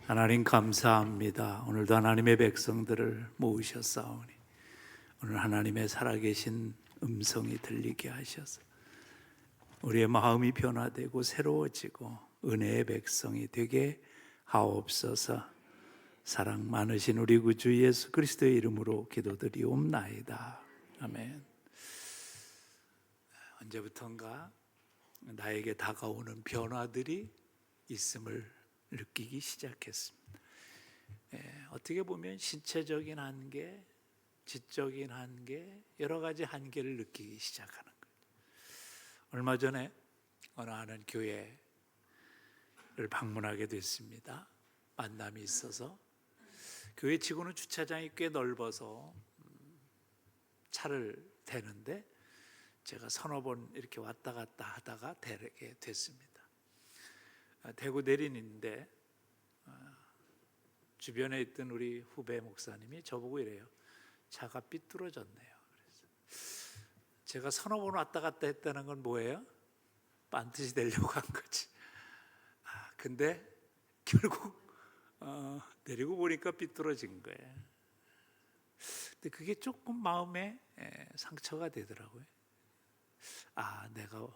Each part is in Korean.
하나님 감사합니다. 오늘도 하나님의 백성들을 모으셨사오니 오늘 하나님의 살아계신 음성이 들리게 하셔서 우리의 마음이 변화되고 새로워지고 은혜의 백성이 되게 하옵소서. 사랑 많으신 우리 구주 예수 그리스도의 이름으로 기도드리옵나이다. 아멘. 언제부턴가 나에게 다가오는 변화들이 있음을 느끼기 시작했습니다. 어떻게 보면 신체적인 한계, 지적인 한계, 여러 가지 한계를 느끼기 시작하는 거예요. 얼마 전에 어느 하는 교회를 방문하게 됐습니다. 만남이 있어서 교회 치고는 주차장이 꽤 넓어서 차를 대는데 제가 서너 번 이렇게 왔다 갔다 하다가 대게 됐습니다. 대구 내린인데 주변에 있던 우리 후배 목사님이 저보고 이래요. 차가 삐뚤어졌네요. 그래서 제가 서너 번 왔다 갔다 했다는 건 뭐예요? 반드시 내려고 한 거지. 근데 결국 내리고 보니까 삐뚤어진 거예요. 근데 그게 조금 마음에 상처가 되더라고요. 내가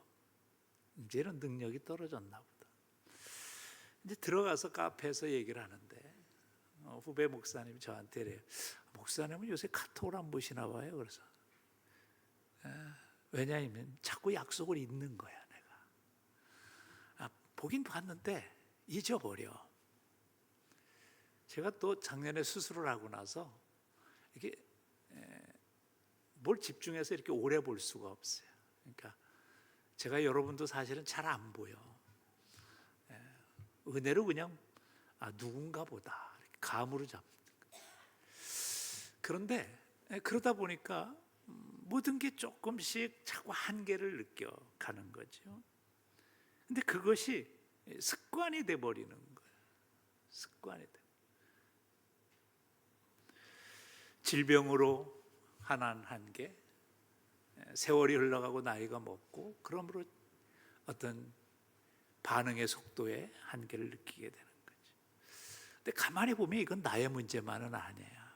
이제는 능력이 떨어졌나 보다. 이제 들어가서 카페에서 얘기를 하는데 후배 목사님이 저한테 이래요. 목사님은 요새 카톡을 안 보시나 봐요. 그래서 왜냐하면 자꾸 약속을 잊는 거야 내가. 보긴 봤는데 잊어버려. 제가 또 작년에 수술을 하고 나서 이게 뭘 집중해서 이렇게 오래 볼 수가 없어요. 그러니까 제가 여러분도 사실은 잘 안 보여. 은혜로 그냥 누군가 보다 감으로 잡는 거예요. 그런데 그러다 보니까 모든 게 조금씩 자꾸 한계를 느껴가는 거죠. 근데 그것이 습관이 돼버리는 거예요. 습관이 돼. 질병으로 한 한계, 세월이 흘러가고 나이가 먹고 그러므로 어떤 반응의 속도에 한계를 느끼게 되는 거죠. 근데 가만히 보면 이건 나의 문제만은 아니야.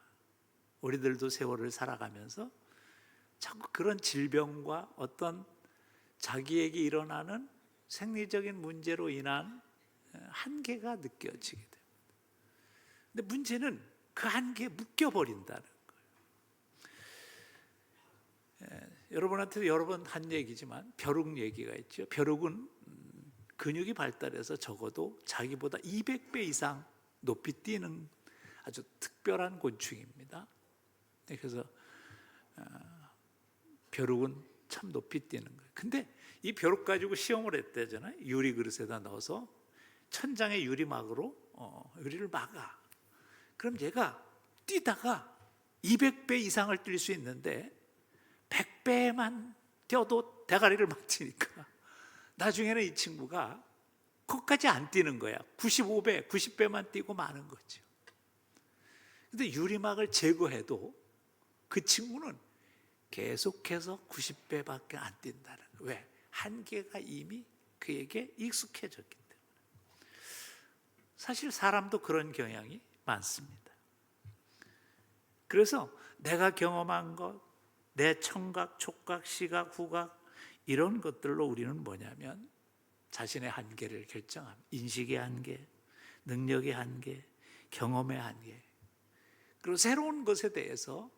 우리들도 세월을 살아가면서 자꾸 그런 질병과 어떤 자기에게 일어나는 생리적인 문제로 인한 한계가 느껴지게 됩니다. 근데 문제는 그 한계에 묶여버린다는 거예요. 여러분한테도 여러 번 한 얘기지만 벼룩 얘기가 있죠. 벼룩은 근육이 발달해서 적어도 자기보다 200배 이상 높이 뛰는 아주 특별한 곤충입니다. 그래서 벼룩은 참 높이 뛰는 거예요. 근데 이 벼룩 가지고 시험을 했대잖아요. 유리 그릇에다 넣어서 천장에 유리막으로 유리를 막아. 그럼 얘가 뛰다가 200배 이상을 뛸 수 있는데 100배만 뛰어도 대가리를 막히니까 나중에는 이 친구가 거기까지 안 뛰는 거야. 95배, 90배만 뛰고 마는 거죠. 근데 유리막을 제거해도 그 친구는 계속해서 90배밖에 안 뛴다는 거예요. 왜? 한계가 이미 그에게 익숙해졌기 때문에. 사실 사람도 그런 경향이 많습니다. 그래서 내가 경험한 것, 내 청각, 촉각, 시각, 후각 이런 것들로 우리는 뭐냐면 자신의 한계를 결정합니다. 인식의 한계, 능력의 한계, 경험의 한계. 그리고 새로운 것에 대해서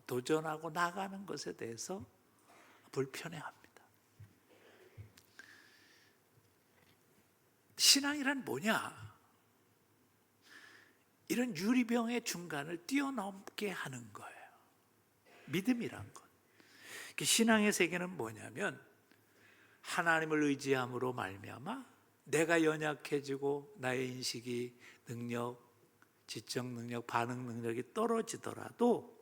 도전하고 나가는 것에 대해서 불편해합니다. 신앙이란 뭐냐? 이런 유리병의 중간을 뛰어넘게 하는 거예요. 믿음이란 것. 신앙의 세계는 뭐냐면 하나님을 의지함으로 말미암아 내가 연약해지고 나의 인식이 능력, 지적 능력, 반응 능력이 떨어지더라도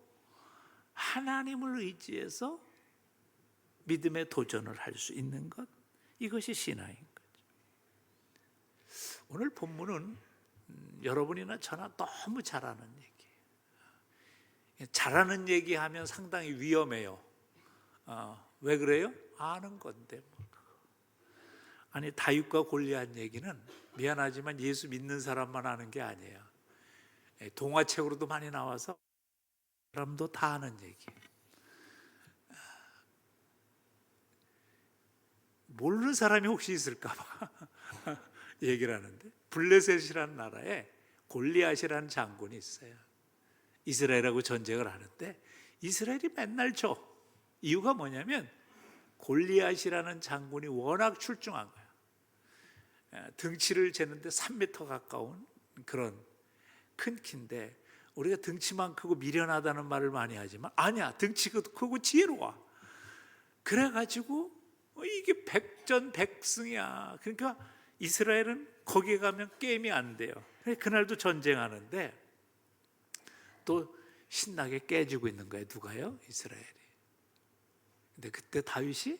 하나님을 의지해서 믿음의 도전을 할 수 있는 것, 이것이 신앙인 거죠. 오늘 본문은 여러분이나 저나 너무 잘하는 얘기예요. 잘하는 얘기하면 상당히 위험해요. 왜 그래요? 아는 건데. 아니, 다윗과 골리앗 얘기는 미안하지만 예수 믿는 사람만 아는 게 아니에요. 동화책으로도 많이 나와서 사람도 다 아는 얘기. 모르는 사람이 혹시 있을까 봐 얘기를 하는데, 블레셋이라는 나라에 골리앗이라는 장군이 있어요. 이스라엘하고 전쟁을 하는데 이스라엘이 맨날 져. 이유가 뭐냐면 골리앗이라는 장군이 워낙 출중한 거야. 등치를 재는데 3m 가까운 그런 큰 키인데, 우리가 등치만 크고 미련하다는 말을 많이 하지만 아니야, 등치가 크고 지혜로워. 그래가지고 이게 백전백승이야. 그러니까 이스라엘은 거기에 가면 게임이 안 돼요. 그날도 전쟁하는데 또 신나게 깨지고 있는 거예요. 누가요? 이스라엘이. 근데 그때 다윗이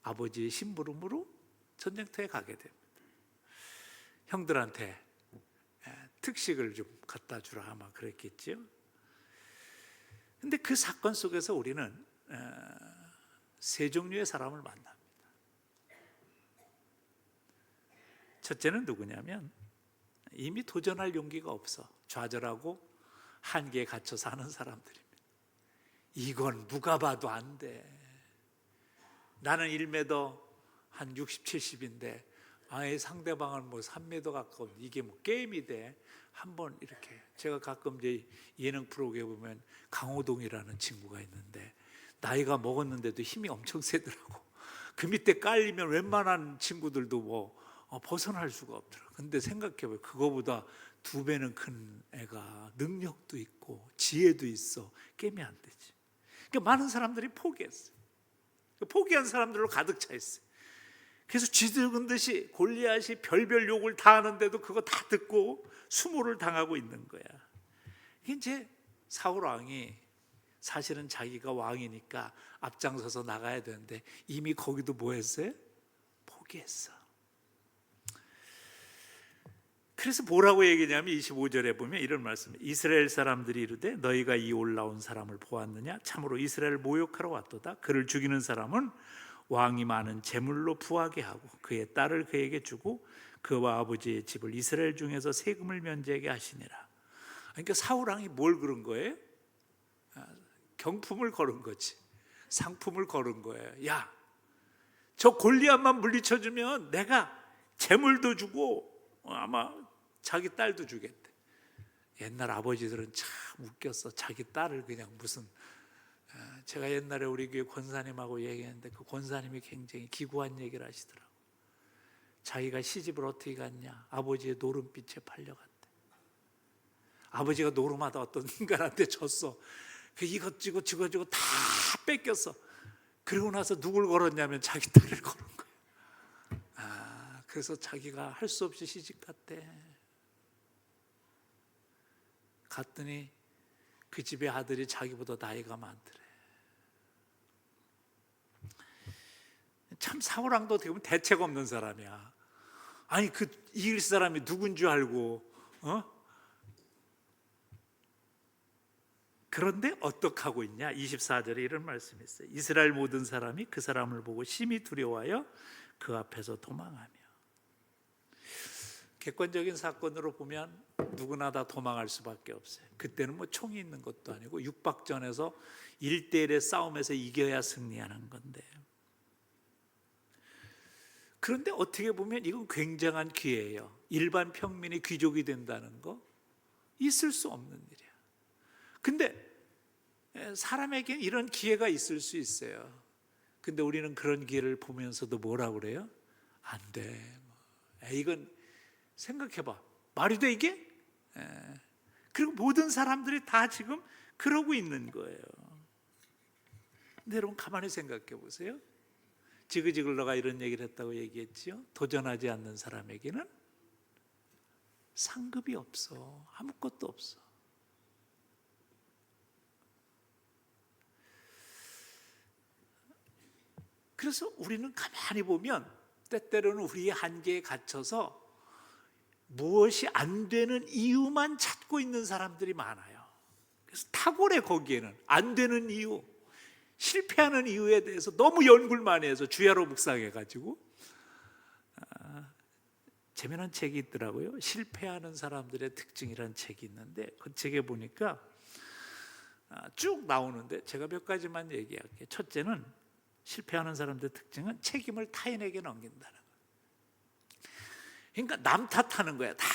아버지의 심부름으로 전쟁터에 가게 됩니다. 형들한테 특식을 좀 갖다 주라 아마 그랬겠죠. 근데 그 사건 속에서 우리는 세 종류의 사람을 만납니다. 첫째는 누구냐면 이미 도전할 용기가 없어 좌절하고 한계에 갇혀 사는 사람들입니다. 이건 누가 봐도 안 돼. 나는 1m 한 60, 70인데 아예 상대방은 뭐 3m 가까운, 이게 뭐 게임이 돼. 한번 이렇게, 제가 가끔 이제 예능 프로그램에 보면 강호동이라는 친구가 있는데 나이가 먹었는데도 힘이 엄청 세더라고. 그 밑에 깔리면 웬만한 친구들도 뭐 벗어날 수가 없더라고. 근데 생각해봐요. 그거보다 2배는 큰 애가 능력도 있고 지혜도 있어. 게임이 안 되지. 그러니까 많은 사람들이 포기했어요. 포기한 사람들로 가득 차 있어요. 그래서 쥐들은 듯이 골리앗이 별별 욕을 다 하는데도 그거 다 듣고 수모를 당하고 있는 거야. 이제 사울 왕이 사실은 자기가 왕이니까 앞장서서 나가야 되는데 이미 거기도 뭐 했어요? 포기했어. 그래서 뭐라고 얘기냐면 25절에 보면 이런 말씀, 이스라엘 사람들이 이르되 너희가 이 올라온 사람을 보았느냐? 참으로 이스라엘을 모욕하러 왔도다. 그를 죽이는 사람은 왕이 많은 재물로 부하게 하고 그의 딸을 그에게 주고 그와 아버지의 집을 이스라엘 중에서 세금을 면제하게 하시니라. 그러니까 사울 왕이 뭘 그런 거예요? 경품을 걸은 거지. 상품을 걸은 거예요. 야, 저 골리앗만 물리쳐주면 내가 재물도 주고 아마 자기 딸도 주겠대. 옛날 아버지들은 참 웃겼어. 자기 딸을 그냥 무슨, 제가 옛날에 우리 교회 권사님하고 얘기했는데 그 권사님이 굉장히 기구한 얘기를 하시더라고. 자기가 시집을 어떻게 갔냐? 아버지의 노름빛에 팔려갔대. 아버지가 노름하다 어떤 인간한테 줬어. 그 이것저것 저것저것 다 뺏겼어. 그러고 나서 누굴 걸었냐면 자기 딸을 걸은 거야. 그래서 자기가 할 수 없이 시집 갔대. 갔더니 그 집의 아들이 자기보다 나이가 많더래. 참 사울 왕도 어떻게 보면 대책 없는 사람이야. 아니 그 이길 사람이 누군 줄 알고 그런데 어떡하고 있냐? 24절에 이런 말씀이 있어요. 이스라엘 모든 사람이 그 사람을 보고 심히 두려워하여 그 앞에서 도망하며. 객관적인 사건으로 보면 누구나 다 도망할 수밖에 없어요. 그때는 뭐 총이 있는 것도 아니고 육박전에서 1대1의 싸움에서 이겨야 승리하는 건데, 그런데 어떻게 보면 이건 굉장한 기회예요. 일반 평민이 귀족이 된다는 거 있을 수 없는 일이야. 근데 사람에겐 이런 기회가 있을 수 있어요. 근데 우리는 그런 기회를 보면서도 뭐라고 그래요? 안 돼. 이건 생각해봐. 말이 돼 이게? 그리고 모든 사람들이 다 지금 그러고 있는 거예요. 근데 여러분 가만히 생각해 보세요. 지그지글러가 이런 얘기를 했다고 얘기했지요. 도전하지 않는 사람에게는 상급이 없어. 아무것도 없어. 그래서 우리는 가만히 보면 때때로는 우리의 한계에 갇혀서 무엇이 안 되는 이유만 찾고 있는 사람들이 많아요. 그래서 탁월해. 거기에는 안 되는 이유, 실패하는 이유에 대해서 너무 연구를 많이 해서 주야로 묵상해가지고 재미난 책이 있더라고요. 실패하는 사람들의 특징이라는 책이 있는데 그 책에 보니까 쭉 나오는데 제가 몇 가지만 얘기할게요. 첫째는 실패하는 사람들의 특징은 책임을 타인에게 넘긴다는 거예요. 그러니까 남 탓하는 거야. 다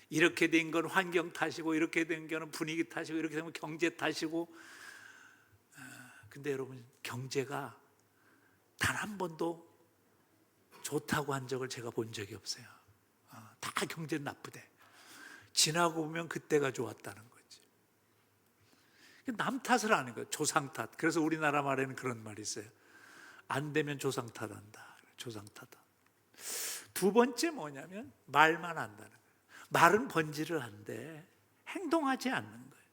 이렇게 된 건 환경 탓이고, 이렇게 된 거는 분위기 탓이고, 이렇게 되면 경제 탓이고. 근데 여러분, 경제가 단 한 번도 좋다고 한 적을 제가 본 적이 없어요. 다 경제는 나쁘대. 지나고 보면 그때가 좋았다는 거지. 남 탓을 하는 거예요. 조상 탓. 그래서 우리나라 말에는 그런 말이 있어요. 안 되면 조상 탓한다. 조상 탓. 두 번째 뭐냐면 말만 한다는 거예요. 말은 번지를 한데 행동하지 않는 거예요.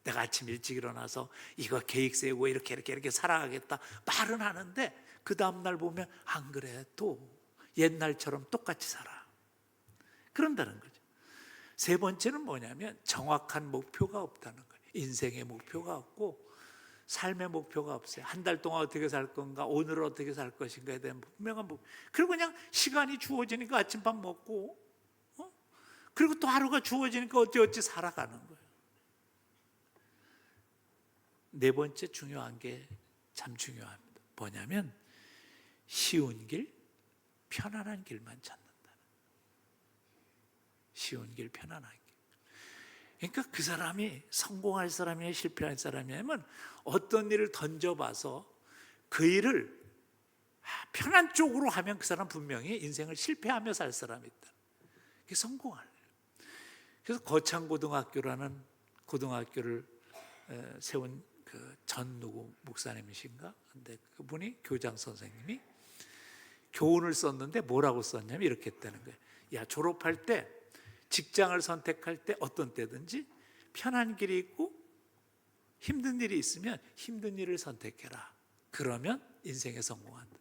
내가 아침 일찍 일어나서 이거 계획 세우고 이렇게 살아가겠다 말은 하는데 그 다음날 보면 안 그래, 또 옛날처럼 똑같이 살아. 그런다는 거죠. 세 번째는 뭐냐면 정확한 목표가 없다는 거예요. 인생의 목표가 없고 삶의 목표가 없어요. 한 달 동안 어떻게 살 건가, 오늘은 어떻게 살 것인가에 대한 분명한 목표. 그리고 그냥 시간이 주어지니까 아침밥 먹고, 그리고 또 하루가 주어지니까 어찌 살아가는 거예요. 네 번째 중요한 게 참 중요합니다. 뭐냐면 쉬운 길, 편안한 길만 찾는다. 쉬운 길, 편안한 길. 그러니까 그 사람이 성공할 사람이냐 실패할 사람이냐면 어떤 일을 던져봐서 그 일을 편한 쪽으로 하면 그 사람 분명히 인생을 실패하며 살 사람이 있다. 그게 성공할. 그래서 거창고등학교라는 고등학교를 세운 그 전 누구 목사님이신가? 근데 그분이 교장 선생님이 교훈을 썼는데 뭐라고 썼냐면 이렇게 했다는 거예요. 야, 졸업할 때 직장을 선택할 때 어떤 때든지 편한 길이 있고 힘든 일이 있으면 힘든 일을 선택해라. 그러면 인생에 성공한다.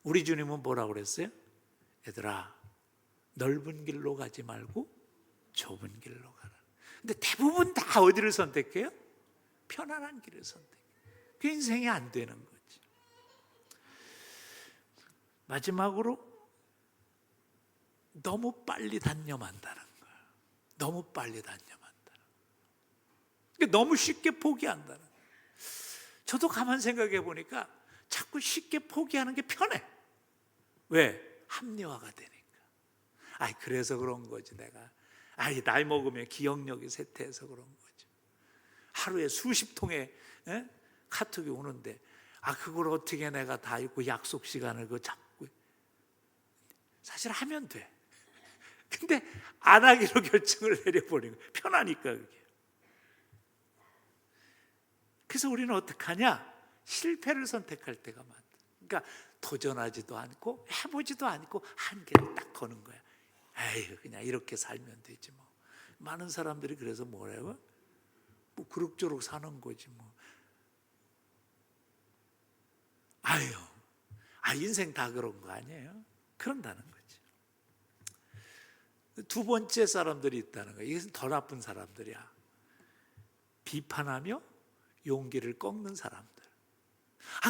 우리 주님은 뭐라고 그랬어요? 얘들아, 넓은 길로 가지 말고 좁은 길로 가라. 근데 대부분 다 어디를 선택해요? 편안한 길을 선택해요. 그 인생이 안 되는 거지. 마지막으로 너무 빨리 단념한다는 거예요. 너무 빨리 단념한다는 거예요. 너무 쉽게 포기한다는 거예요. 저도 가만 생각해 보니까 자꾸 쉽게 포기하는 게 편해. 왜? 합리화가 되니까. 그래서 그런 거지 내가. 나이 먹으면 기억력이 쇠퇴해서 그런 거지. 하루에 수십 통의 카톡이 오는데 그걸 어떻게 내가 다 읽고 약속 시간을 그거 잡고. 사실 하면 돼. 근데 안 하기로 결정을 내려버리는 거예요. 편하니까 그게. 그래서 우리는 어떻게 하냐? 실패를 선택할 때가 많다. 그러니까 도전하지도 않고 해보지도 않고 한계를 딱 거는 거야. 에이, 그냥 이렇게 살면 되지 뭐. 많은 사람들이 그래서 뭐라고? 뭐 그럭저럭 사는 거지 뭐. 인생 다 그런 거 아니에요? 그런다는 거지. 두 번째 사람들이 있다는 거예요. 이것은 더 나쁜 사람들이야. 비판하며 용기를 꺾는 사람들.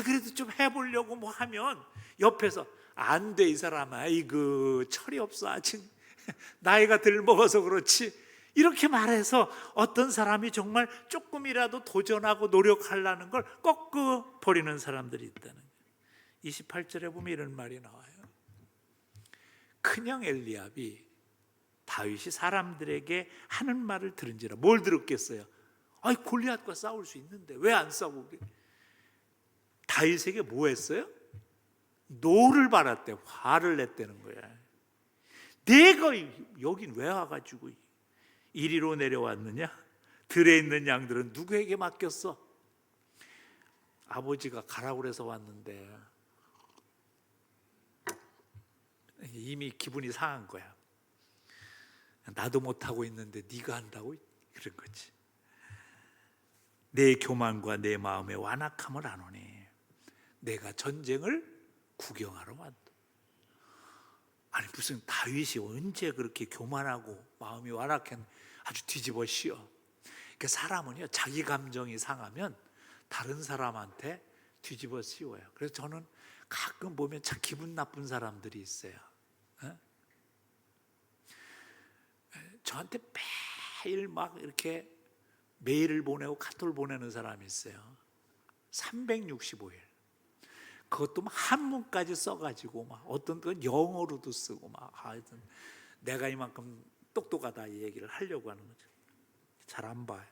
그래도 좀 해보려고 뭐 하면 옆에서 안 돼, 이 사람아. 철이 없어. 아직 나이가 들 먹어서 그렇지. 이렇게 말해서 어떤 사람이 정말 조금이라도 도전하고 노력하려는 걸 꺾어 버리는 사람들이 있다는 거예요. 28절에 보면 이런 말이 나와요. 큰형 엘리압이 다윗이 사람들에게 하는 말을 들은지라. 뭘 들었겠어요? 골리앗과 싸울 수 있는데 왜 안 싸우고 그래? 다윗에게 뭐 했어요? 노를 받았대. 화를 냈다는 거야. 내가 여긴 왜 와가지고 이리로 내려왔느냐? 들에 있는 양들은 누구에게 맡겼어? 아버지가 가라고 그래서 왔는데 이미 기분이 상한 거야. 나도 못하고 있는데 네가 한다고? 그런 거지. 내 교만과 내 마음의 완악함을 아노니 내가 전쟁을 구경하러 왔다. 무슨 다윗이 언제 그렇게 교만하고 마음이 완악한 아주 뒤집어 씌워. 그러니까 사람은요, 자기 감정이 상하면 다른 사람한테 뒤집어 씌워요. 그래서 저는 가끔 보면 참 기분 나쁜 사람들이 있어요. 저한테 매일 막 이렇게 메일을 보내고 카톡을 보내는 사람이 있어요. 365일. 그것도 막 한문까지 써가지고 막 어떤 건 영어로도 쓰고 막 하여튼 내가 이만큼 똑똑하다 이 얘기를 하려고 하는 거죠. 잘 안 봐요.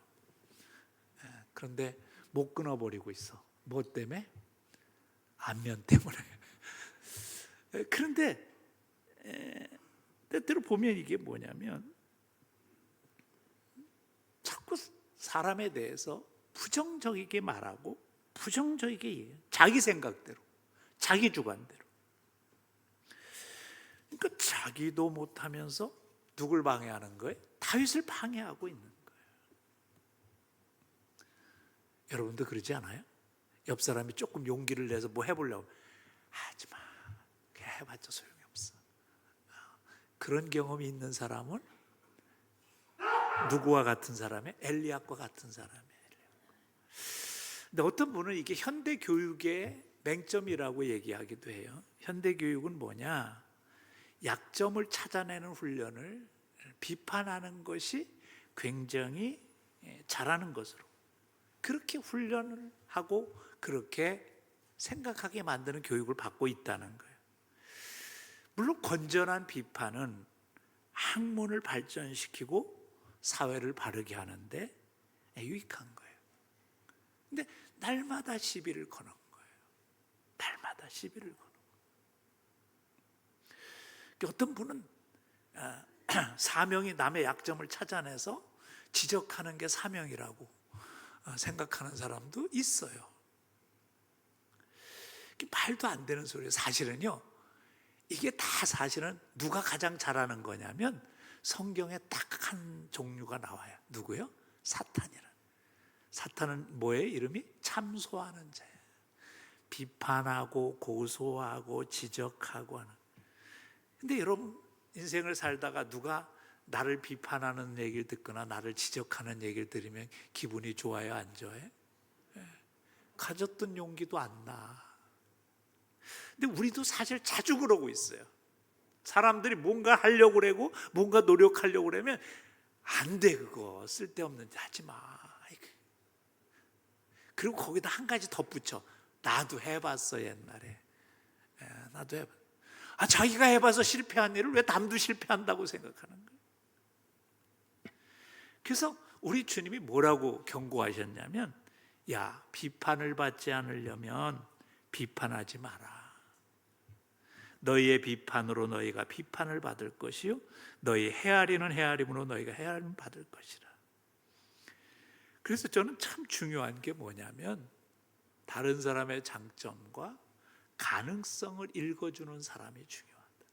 그런데 못 끊어버리고 있어. 뭐 때문에? 안면 때문에. 그런데 때때로 보면 이게 뭐냐면 자꾸 사람에 대해서 부정적이게 말하고 부정적이게 얘기해요. 자기 생각대로, 자기 주관대로. 그러니까 자기도 못하면서 누굴 방해하는 거예요? 다윗을 방해하고 있는 거예요. 여러분도 그러지 않아요? 옆 사람이 조금 용기를 내서 뭐 해보려고 하지 마. 그냥 해봤자 소용이 없어. 그런 경험이 있는 사람은 누구와 같은 사람이에요? 엘리압과 같은 사람이에요. 근데 어떤 분은 이게 현대 교육의 맹점이라고 얘기하기도 해요. 현대 교육은 뭐냐? 약점을 찾아내는 훈련을 비판하는 것이 굉장히 잘하는 것으로 그렇게 훈련을 하고 그렇게 생각하게 만드는 교육을 받고 있다는 거예요. 물론 건전한 비판은 학문을 발전시키고 사회를 바르게 하는데 유익한 거예요. 근데 날마다 시비를 거는 거예요. 날마다 시비를 거는 거예요. 어떤 분은 사명이 남의 약점을 찾아내서 지적하는 게 사명이라고 생각하는 사람도 있어요. 말도 안 되는 소리예요. 사실은요, 이게 다 사실은 누가 가장 잘하는 거냐면 성경에 딱 한 종류가 나와요. 누구요? 사탄이라는. 사탄은 뭐예요? 이름이 참소하는 자예요. 비판하고 고소하고 지적하고 하는. 근데 여러분 인생을 살다가 누가 나를 비판하는 얘기를 듣거나 나를 지적하는 얘기를 들으면 기분이 좋아요? 안 좋아요? 가졌던 용기도 안 나. 근데 우리도 사실 자주 그러고 있어요. 사람들이 뭔가 하려고 그러고 뭔가 노력하려고 그러면 안 돼, 그거 쓸데없는 데 하지 마. 그리고 거기다 한 가지 덧붙여. 나도 해봤어 옛날에. 나도 해봤어. 자기가 해봐서 실패한 일을 왜 남도 실패한다고 생각하는 거예요? 그래서 우리 주님이 뭐라고 경고하셨냐면, 야, 비판을 받지 않으려면 비판하지 마라. 너희의 비판으로 너희가 비판을 받을 것이요 너희 헤아리는 헤아림으로 너희가 헤아림 받을 것이라. 그래서 저는 참 중요한 게 뭐냐면 다른 사람의 장점과 가능성을 읽어주는 사람이 중요하다.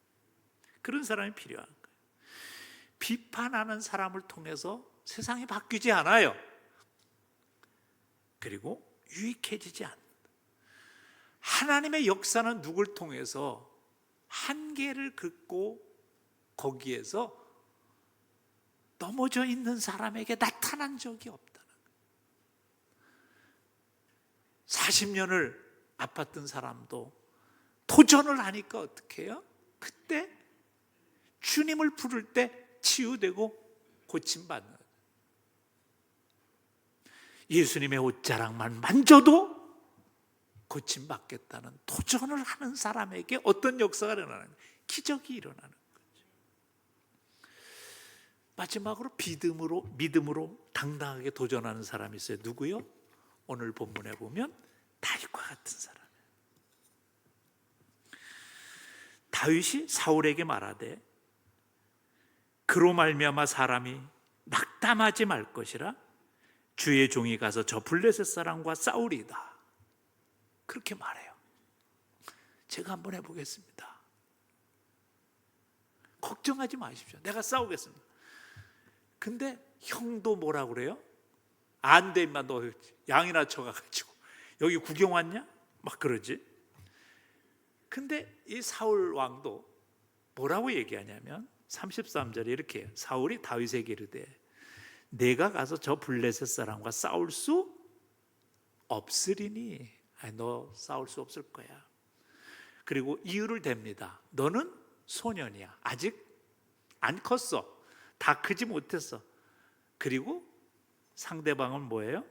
그런 사람이 필요한 거예요. 비판하는 사람을 통해서 세상이 바뀌지 않아요. 그리고 유익해지지 않는다. 하나님의 역사는 누굴 통해서 한계를 긋고 거기에서 넘어져 있는 사람에게 나타난 적이 없다는 거예요. 40년을 아팠던 사람도 도전을 하니까 어떻게 해요? 그때 주님을 부를 때 치유되고 고침받는 거예요. 예수님의 옷자락만 만져도 고침받겠다는 도전을 하는 사람에게 어떤 역사가 일어나는 거예요? 기적이 일어나는 거죠. 마지막으로 믿음으로 당당하게 도전하는 사람이 있어요. 누구요? 오늘 본문에 보면 다윗과 같은 사람. 다윗이 사울에게 말하되 그로 말미암아 사람이 낙담하지 말 것이라 주의 종이 가서 저 블레셋 사람과 싸우리이다. 그렇게 말해요. 제가 한번 해보겠습니다. 걱정하지 마십시오. 내가 싸우겠습니다. 근데 형도 뭐라 그래요? 안 돼, 임마. 너 양이나 쳐가지고 여기 구경 왔냐? 막 그러지. 근데 이 사울 왕도 뭐라고 얘기하냐면 33절에 이렇게 해요. 사울이 다윗에게 이르되 내가 가서 저 블레셋 사람과 싸울 수 없으리니. 너 싸울 수 없을 거야. 그리고 이유를 댑니다. 너는 소년이야. 아직 안 컸어. 다 크지 못했어. 그리고 상대방은 뭐예요?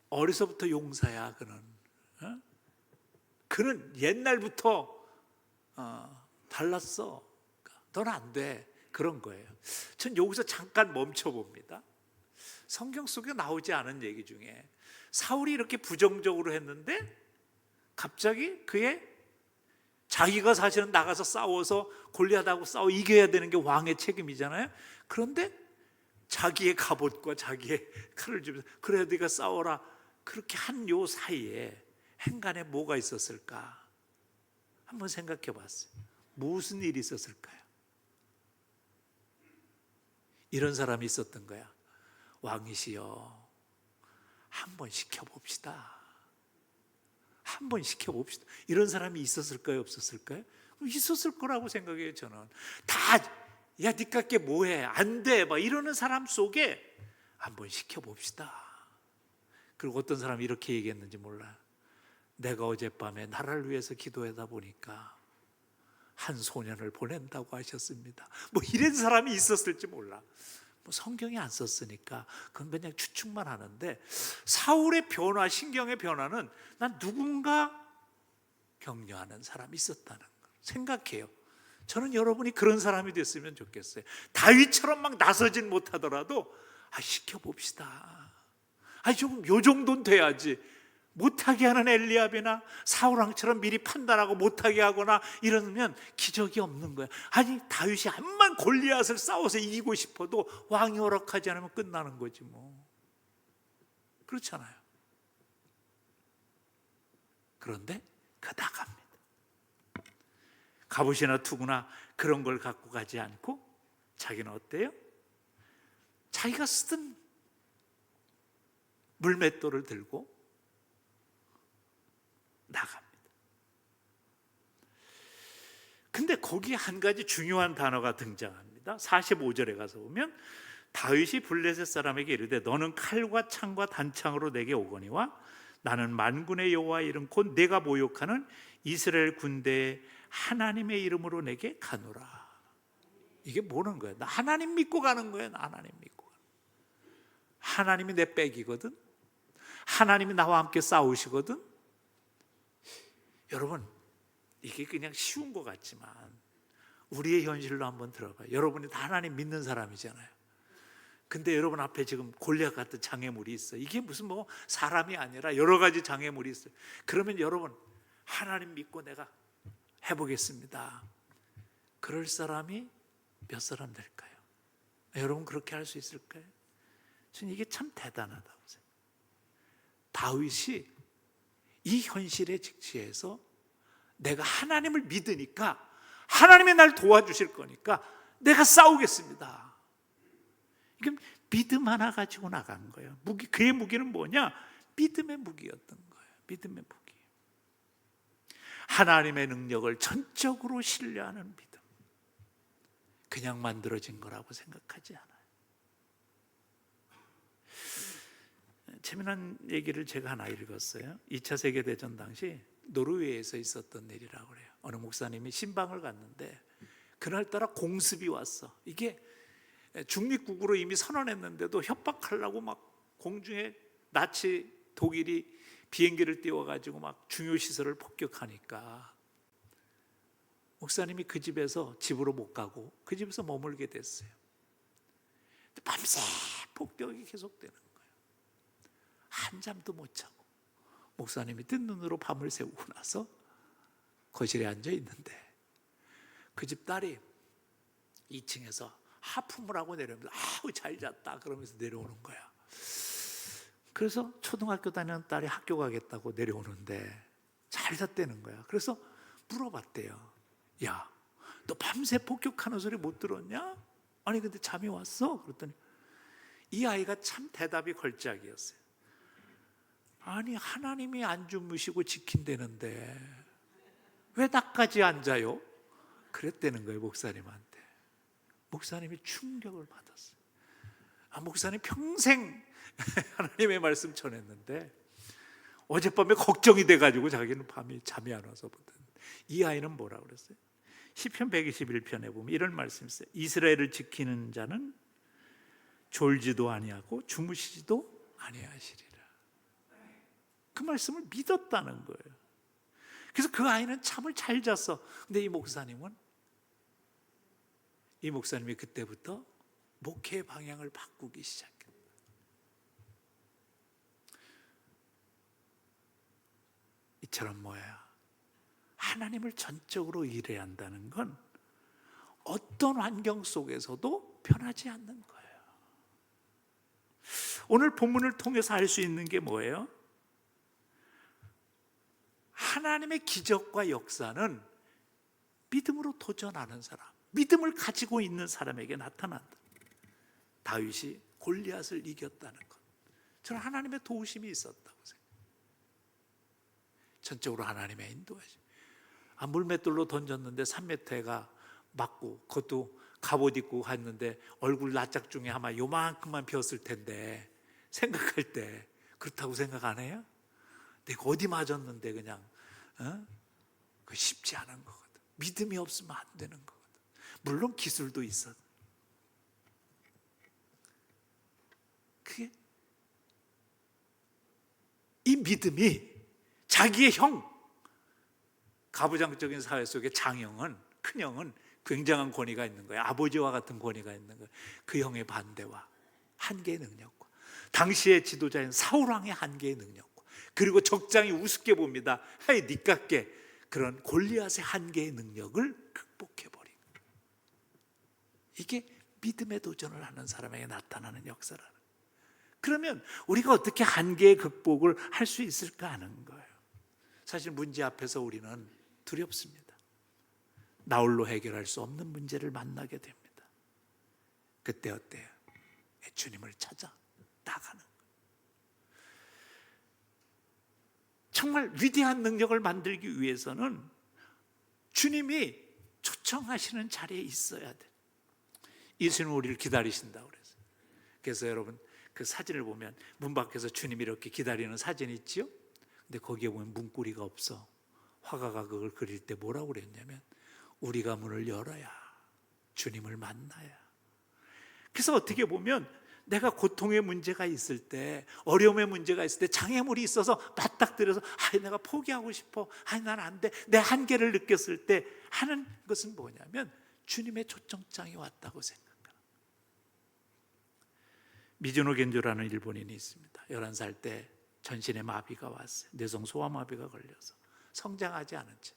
어려서부터 용사야. 그는 옛날부터 달랐어. 넌 안 돼. 그런 거예요. 전 여기서 잠깐 멈춰봅니다. 성경 속에 나오지 않은 얘기 중에 사울이 이렇게 부정적으로 했는데 갑자기 그의 자기가 사실은 나가서 싸워서 골리앗하고 싸워 이겨야 되는 게 왕의 책임이잖아요. 그런데 자기의 갑옷과 자기의 칼을 주면서 그래 네가 싸워라. 그렇게 한 요 사이에 행간에 뭐가 있었을까? 한번 생각해 봤어요. 무슨 일이 있었을까요? 이런 사람이 있었던 거야. 왕이시여, 한번 시켜봅시다. 한번 시켜봅시다. 이런 사람이 있었을까요? 없었을까요? 있었을 거라고 생각해요. 저는 다 야 니깎게 뭐해 안 돼 막 이러는 사람 속에 한번 시켜봅시다. 그리고 어떤 사람이 이렇게 얘기했는지 몰라요. 내가 어젯밤에 나라를 위해서 기도하다 보니까 한 소년을 보낸다고 하셨습니다. 뭐 이런 사람이 있었을지 몰라. 뭐 성경이 안 썼으니까 그건 그냥 추측만 하는데 사울의 변화, 신경의 변화는 난 누군가 격려하는 사람이 있었다는 걸 생각해요. 저는 여러분이 그런 사람이 됐으면 좋겠어요. 다윗처럼 막 나서진 못하더라도 시켜봅시다. 조금 요 정도는 돼야지. 못하게 하는 엘리압이나 사울왕처럼 미리 판단하고 못하게 하거나 이러면 기적이 없는 거야. 다윗이 암만 골리앗을 싸워서 이기고 싶어도 왕이 허락하지 않으면 끝나는 거지 뭐. 그렇잖아요. 그런데 나갑니다. 갑옷이나 투구나 그런 걸 갖고 가지 않고 자기는 어때요? 자기가 쓰던 물맷돌을 들고 나갑니다. 근데 거기에 한 가지 중요한 단어가 등장합니다. 45절에 가서 보면 다윗이 블레셋 사람에게 이르되 너는 칼과 창과 단창으로 내게 오거니와 나는 만군의 여호와의 이름 곧 내가 모욕하는 이스라엘 군대의 하나님의 이름으로 내게 가노라. 이게 뭐는 거예요? 나 하나님 믿고 가는 거예요. 나 하나님 믿고. 하나님이 내 백이거든. 하나님이 나와 함께 싸우시거든. 여러분, 이게 그냥 쉬운 것 같지만 우리의 현실로 한번 들어봐요. 여러분이 다 하나님 믿는 사람이잖아요. 근데 여러분 앞에 지금 골리앗 같은 장애물이 있어요. 이게 무슨 뭐 사람이 아니라 여러 가지 장애물이 있어요. 그러면 여러분 하나님 믿고 내가 해보겠습니다. 그럴 사람이 몇 사람 될까요? 여러분 그렇게 할 수 있을까요? 저는 이게 참 대단하다고 생각해요. 다윗이 이 현실에 직시해서 내가 하나님을 믿으니까 하나님이 날 도와주실 거니까 내가 싸우겠습니다. 이게 믿음 하나 가지고 나간 거예요. 그의 무기는 뭐냐? 믿음의 무기였던 거예요. 믿음의 무기. 하나님의 능력을 전적으로 신뢰하는 믿음. 그냥 만들어진 거라고 생각하지 않아요. 재미난 얘기를 제가 하나 읽었어요. 2차 세계대전 당시 노르웨이에서 있었던 일이라고 그래요. 어느 목사님이 신방을 갔는데 그날따라 공습이 왔어. 이게 중립국으로 이미 선언했는데도 협박하려고 막 공중에 나치 독일이 비행기를 띄워가지고 막 중요 시설을 폭격하니까 목사님이 그 집에서 집으로 못 가고 그 집에서 머물게 됐어요. 밤새 폭격이 계속되는 거예요. 한잠도 못 자고 목사님이 뜬 눈으로 밤을 새우고 나서 거실에 앉아 있는데 그 집 딸이 2층에서 하품을 하고 내려오면서 아우 잘 잤다 그러면서 내려오는 거야. 그래서 초등학교 다니는 딸이 학교 가겠다고 내려오는데 잘 잤다는 거야. 그래서 물어봤대요. 야, 너 밤새 폭격하는 소리 못 들었냐? 아니 근데 잠이 왔어? 그랬더니 이 아이가 참 대답이 걸작이었어요. 아니 하나님이 안 주무시고 지킨다는데 왜 나까지 안 자요? 그랬다는 거예요. 목사님한테. 목사님이 충격을 받았어요. 목사님 평생 하나님의 말씀 전했는데 어젯밤에 걱정이 돼가지고 자기는 밤에 잠이 안 와서 보던 이 아이는 뭐라고 그랬어요? 시편 121편에 보면 이런 말씀이 있어요. 이스라엘을 지키는 자는 졸지도 아니하고 주무시지도 아니하시리라. 그 말씀을 믿었다는 거예요. 그래서 그 아이는 잠을 잘 잤어. 근데 이 목사님이 그때부터 목회 방향을 바꾸기 시작했어요. 이처럼 뭐야? 하나님을 전적으로 의뢰해야 한다는 건 어떤 환경 속에서도 변하지 않는 거예요. 오늘 본문을 통해서 알 수 있는 게 뭐예요? 하나님의 기적과 역사는 믿음으로 도전하는 사람, 믿음을 가지고 있는 사람에게 나타난다. 다윗이 골리앗을 이겼다는 것, 저는 하나님의 도우심이 있었다고 생각해요. 전적으로 하나님의 인도하심. 물맷돌로 던졌는데 3m가 맞고, 그것도 갑옷 입고 갔는데 얼굴 낯짝 중에 아마 요만큼만 비었을 텐데, 생각할 때 그렇다고 생각 안 해요? 내가 어디 맞았는데 그냥 그 쉽지 않은 거거든. 믿음이 없으면 안 되는 거거든. 물론 기술도 있어. 그게 이 믿음이 자기의 형, 가부장적인 사회 속의 장형은, 큰형은 굉장한 권위가 있는 거예요. 아버지와 같은 권위가 있는 거예요. 그 형의 반대와 한계의 능력과 당시의 지도자인 사울왕의 한계의 능력과, 그리고 적장이 우습게 봅니다. 하이 니깎게 그런 골리앗의 한계의 능력을 극복해버린 거예요. 이게 믿음의 도전을 하는 사람에게 나타나는 역사라는 거예요. 그러면 우리가 어떻게 한계의 극복을 할 수 있을까 하는 거예요. 사실 문제 앞에서 우리는 두렵습니다. 나홀로 해결할 수 없는 문제를 만나게 됩니다. 그때 어때요? 주님을 찾아 나가는 거예요. 정말 위대한 능력을 만들기 위해서는 주님이 초청하시는 자리에 있어야 돼. 예수님은 우리를 기다리신다고 그랬어요. 그래서 여러분 그 사진을 보면 문 밖에서 주님이 이렇게 기다리는 사진이 있지요? 근데 거기에 보면 문고리가 없어. 화가가 그걸 그릴 때 뭐라고 그랬냐면, 우리가 문을 열어야 주님을 만나야. 그래서 어떻게 보면 내가 고통의 문제가 있을 때, 어려움의 문제가 있을 때, 장애물이 있어서 맞닥뜨려서 내가 포기하고 싶어, 난 안 돼, 내 한계를 느꼈을 때 하는 것은 뭐냐면 주님의 초청장이 왔다고 생각하는. 미즈노 겐조라는 일본인이 있습니다. 11살 때 전신에 마비가 왔어요. 뇌성 소아마비가 걸려서 성장하지 않은 채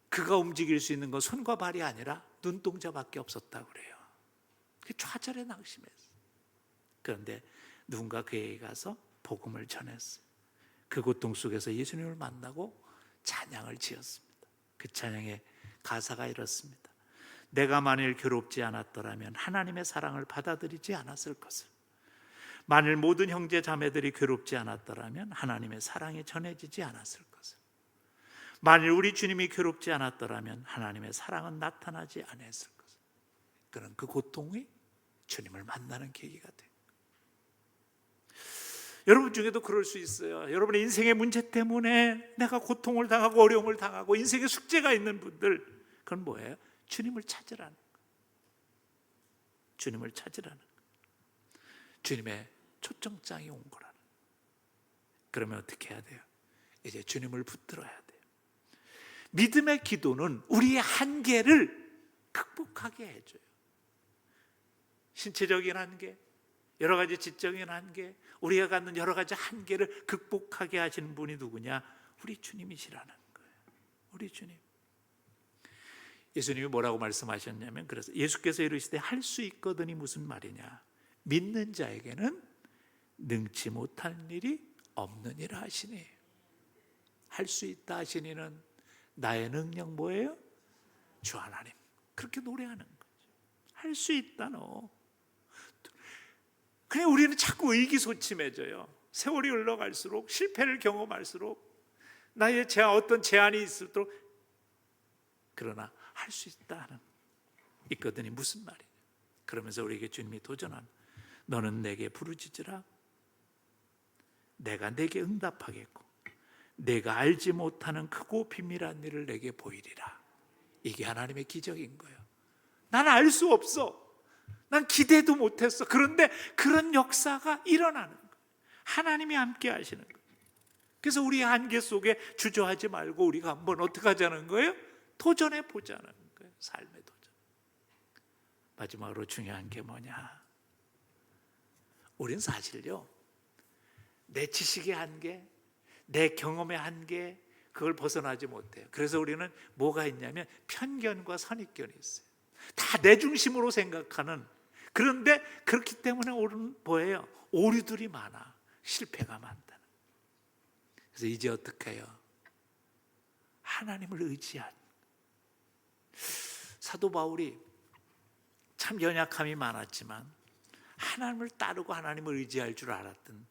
그가 움직일 수 있는 건 손과 발이 아니라 눈동자밖에 없었다고 그래요. 좌절에 낙심했어요. 그런데 누군가 그에게 가서 복음을 전했어요. 그 고통 속에서 예수님을 만나고 찬양을 지었습니다. 그 찬양의 가사가 이렇습니다. 내가 만일 괴롭지 않았더라면 하나님의 사랑을 받아들이지 않았을 것을. 만일 모든 형제 자매들이 괴롭지 않았더라면 하나님의 사랑이 전해지지 않았을 것을. 만일 우리 주님이 괴롭지 않았더라면 하나님의 사랑은 나타나지 않았을 것을. 그런 그 고통이 주님을 만나는 계기가 돼요. 여러분 중에도 그럴 수 있어요. 여러분의 인생의 문제 때문에 내가 고통을 당하고 어려움을 당하고 인생의 숙제가 있는 분들, 그건 뭐예요? 주님을 찾으라는 거예요. 주님을 찾으라는 거예요. 주님의 초청장이 온 거라는 거예요. 그러면 어떻게 해야 돼요? 이제 주님을 붙들어야 돼요. 믿음의 기도는 우리의 한계를 극복하게 해줘요. 신체적인 한계, 여러 가지 지적인 한계, 우리가 갖는 여러 가지 한계를 극복하게 하시는 분이 누구냐? 우리 주님이시라는 거예요. 우리 주님. 예수님이 뭐라고 말씀하셨냐면, 그래서 예수께서 이르시되 할 수 있거든이 무슨 말이냐? 믿는 자에게는 능치 못할 일이 없느니라 하시니. 할 수 있다 하시니는 나의 능력 뭐예요? 주 하나님. 그렇게 노래하는 거죠. 할 수 있다 너. 그냥 우리는 자꾸 의기소침해져요. 세월이 흘러갈수록, 실패를 경험할수록, 나의 어떤 제한이 있을수록, 그러나 할 수 있다는 있거든이 무슨 말이냐? 그러면서 우리에게 주님이 도전하는, 너는 내게 부르짖으라. 내가 내게 응답하겠고 내가 알지 못하는 크고 비밀한 일을 내게 보이리라. 이게 하나님의 기적인 거예요. 난 알 수 없어. 난 기대도 못했어. 그런데 그런 역사가 일어나는 거예요. 하나님이 함께 하시는 거예요. 그래서 우리 한계 속에 주저하지 말고 우리가 한번 어떻게 하자는 거예요? 도전해 보자는 거예요. 삶의 도전. 마지막으로 중요한 게 뭐냐? 우린 사실요, 내 지식의 한계, 내 경험의 한계, 그걸 벗어나지 못해요. 그래서 우리는 뭐가 있냐면 편견과 선입견이 있어요. 다 내 중심으로 생각하는. 그런데 그렇기 때문에 우리는 뭐예요? 오류들이 많아. 실패가 많다는. 그래서 이제 어떻게 해요? 하나님을 의지한. 사도 바울이 참 연약함이 많았지만 하나님을 따르고 하나님을 의지할 줄 알았던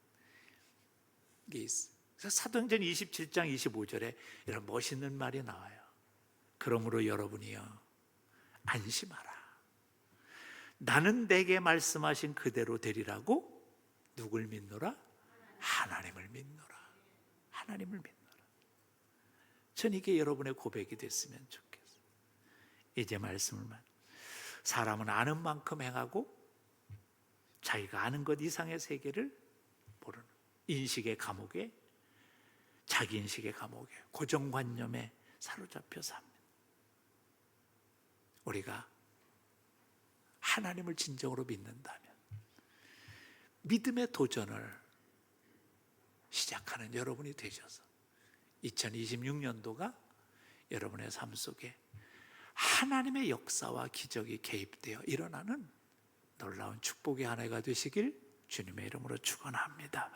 게 있어요. 그래서 사도행전 27장 25절에 이런 멋있는 말이 나와요. 그러므로 여러분이요, 안심하라. 나는 내게 말씀하신 그대로 되리라고. 누굴 믿노라? 하나님을 믿노라. 하나님을 믿노라. 전 이게 여러분의 고백이 됐으면 좋겠어요. 이제 말씀을 사람은 아는 만큼 행하고 자기가 아는 것 이상의 세계를 모르는 인식의 감옥에, 자기 인식의 감옥에, 고정관념에 사로잡혀 삽니다. 우리가 하나님을 진정으로 믿는다면 믿음의 도전을 시작하는 여러분이 되셔서 2026년도가 여러분의 삶 속에 하나님의 역사와 기적이 개입되어 일어나는 놀라운 축복의 한 해가 되시길 주님의 이름으로 축원합니다.